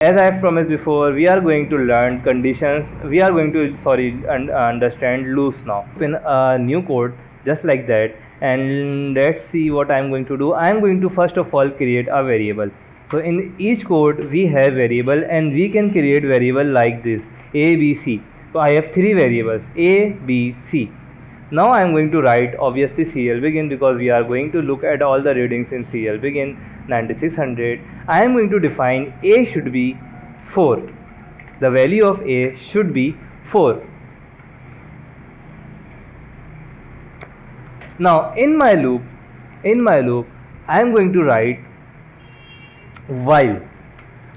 As I have promised before, we are going to learn conditions. We are going to understand loops now. In a new code just like that, and let's see what I am going to do. I am going to first of all create a variable. So in each code we have variable, and we can create variable like this a, b, c. So I have three variables a, b, c. Now I am going to write obviously serial begin, because we are going to look at all the readings in serial begin 9600. I am going to define a should be 4. The value of a should be 4. Now in my loop I am going to write while.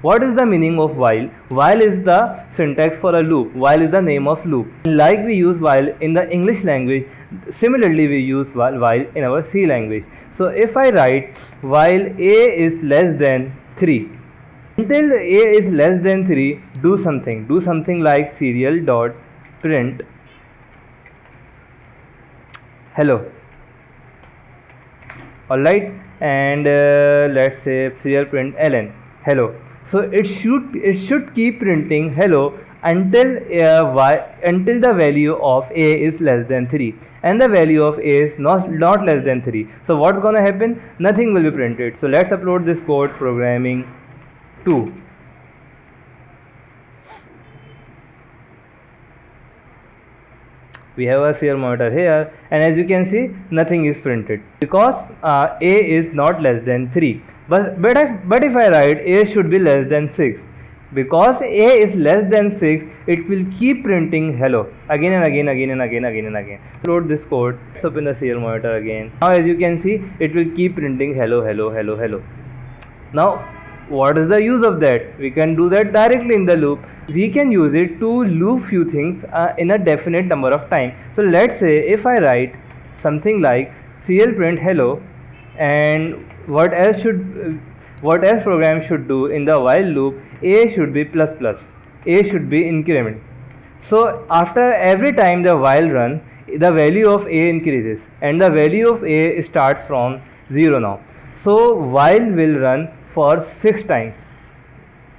What is the meaning of while? While is the syntax for a loop. While is the name of loop. Like we use while in the English language, similarly we use while in our C language. So if I write while a is less than 3, until a is less than 3, do something like serial dot print hello. Alright, and let's say serial print ln hello. So it should keep printing hello until the value of a is less than 3, and the value of a is not less than 3. So what's gonna happen? Nothing will be printed. So let's upload this code programming 2. We have a serial monitor here, and as you can see nothing is printed because a is not less than 3. But if I write a should be less than 6, because a is less than 6, it will keep printing hello again and again. Load this code. Let's open the serial monitor again. Now as you can see it will keep printing hello. Now what is the use of that? We can do that directly in the loop. We can use it to loop few things in a definite number of time. So let's say if I write something like serial print hello, and what else program should do in the while loop, a should be plus, a should be increment. So after every time the while run, the value of a increases, and the value of a starts from 0 now. So while will run for 6 times.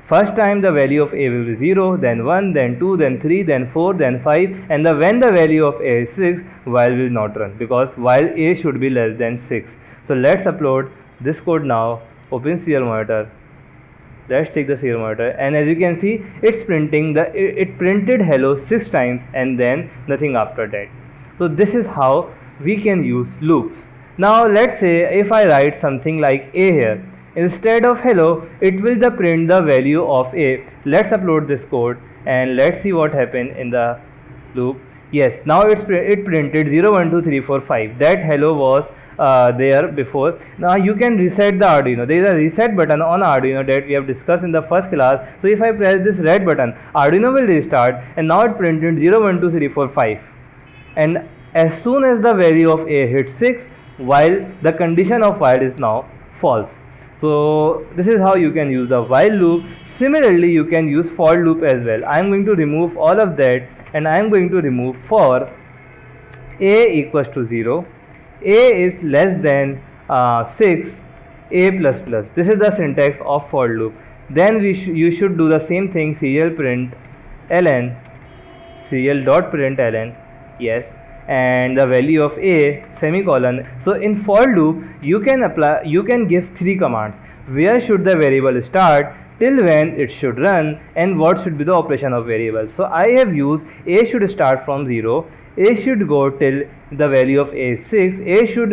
First time the value of a will be 0, then 1, then 2, then 3, then 4, then 5, and when the value of a is 6, while will not run, because while a should be less than 6. So let's upload this code now. Open serial monitor. Let's take the serial monitor, and as you can see it's printing it printed hello 6 times and then nothing after that. So this is how we can use loops. Now let's say if I write something like a here, instead of hello it will print the value of a. Let's upload this code and let's see what happened in the loop. Yes, now it printed 0 1 2 3 4 5. That hello was there before. Now you can reset the Arduino. There is a reset button on Arduino that we have discussed in the first class. So if I press this red button, Arduino will restart, and now it printed 0 1 2 3 4 5. And as soon as the value of a hits 6, while the condition of while is now false. So this is how you can use the while loop. Similarly you can use for loop as well. I am going to remove all of that, and I am going to remove for a equals to 0, a is less than 6, a plus plus. This is the syntax of for loop. Then you should do the same thing, serial print ln, serial dot print ln, yes, and the value of a semicolon. So in for loop you can give 3 commands. Where should the variable start, till when it should run, and what should be the operation of variable. So I have used a should start from 0, a should go till the value of a is 6, a should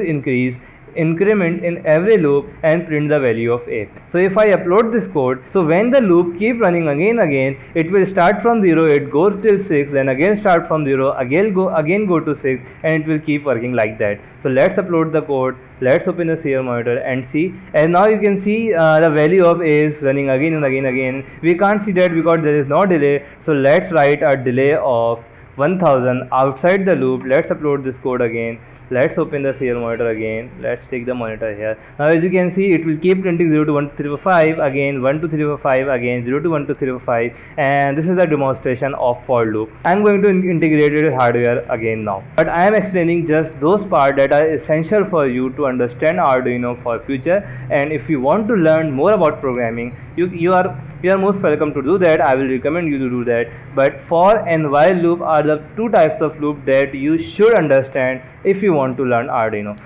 increment in every loop and print the value of a. So if I upload this code, so when the loop keep running again, it will start from 0, it goes till 6, then again start from 0, again go to 6, and it will keep working like that. So let's upload the code. Let's open the serial monitor and see, and now you can see the value of a is running again and again. We can't see that because there is no delay. So let's write a delay of 1000 outside the loop. Let's upload this code again. Let's open the serial monitor again. Let's take the monitor here. Now as you can see, it will keep printing 0 to 1 to 3 4 5, again 1 to 3 4 5, again 0 to 1 to 3 4 5, and this is a demonstration of for loop. I'm going to integrate it with hardware again now, but I am explaining just those parts that are essential for you to understand Arduino for future. And if you want to learn more about programming, you are most welcome to do that. I will recommend you to do that. But for and while loop are the two types of loop that you should understand if you want to learn Arduino.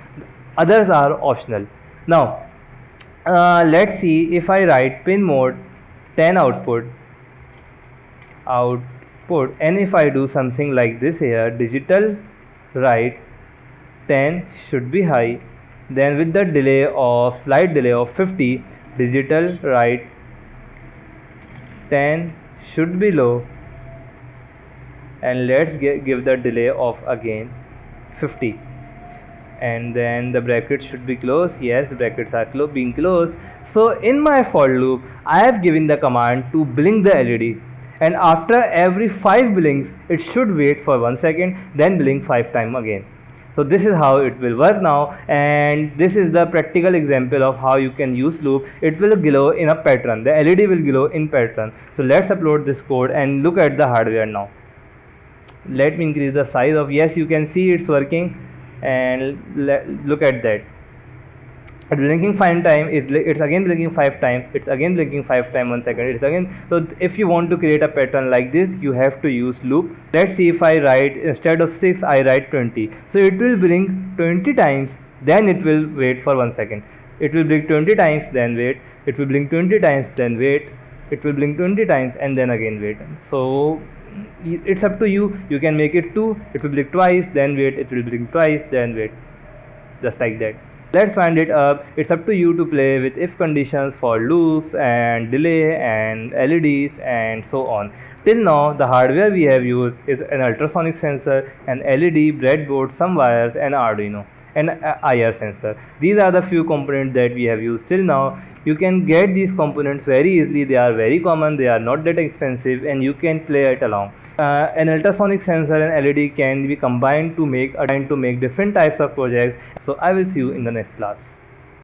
Others are optional. Now let's see, if I write pin mode 10 output, and if I do something like this here, digital write 10 should be high, then with the slight delay of 50, digital write 10 should be low, and let's give the delay of again 50, and then the brackets should be closed. Yes, the brackets are being closed. So in my for loop, I have given the command to blink the LED, and after every 5 blinks it should wait for 1 second, then blink 5 times again. So this is how it will work now, and this is the practical example of how you can use loop. It will glow in a pattern. The LED will glow in pattern. So let's upload this code and look at the hardware now. Let me increase the size of, yes, you can see it's working, and look at that. It's blinking 5 times, it's again blinking 5 times, it's again blinking 5 times 1 second, it's again. So if you want to create a pattern like this, you have to use loop. Let's see, if I write, instead of 6 I write 20, so it will blink 20 times, then it will wait for 1 second. It will blink 20 times, then wait. It will blink 20 times, then wait. It will blink 20 times and then again wait. So it's up to you. You can make it 2, it will blink twice, then wait. It will blink twice, then wait, just like that. Let's wind it up. It's up to you to play with if conditions for loops and delay and LEDs and so on. Till now, the hardware we have used is an ultrasonic sensor, an LED, breadboard, some wires, and Arduino, and IR sensor. These are the few components that we have used till now. You can get these components very easily. They are very common, they are not that expensive, and you can play it along. An ultrasonic sensor and LED can be combined to make different types of projects. So I will see you in the next class.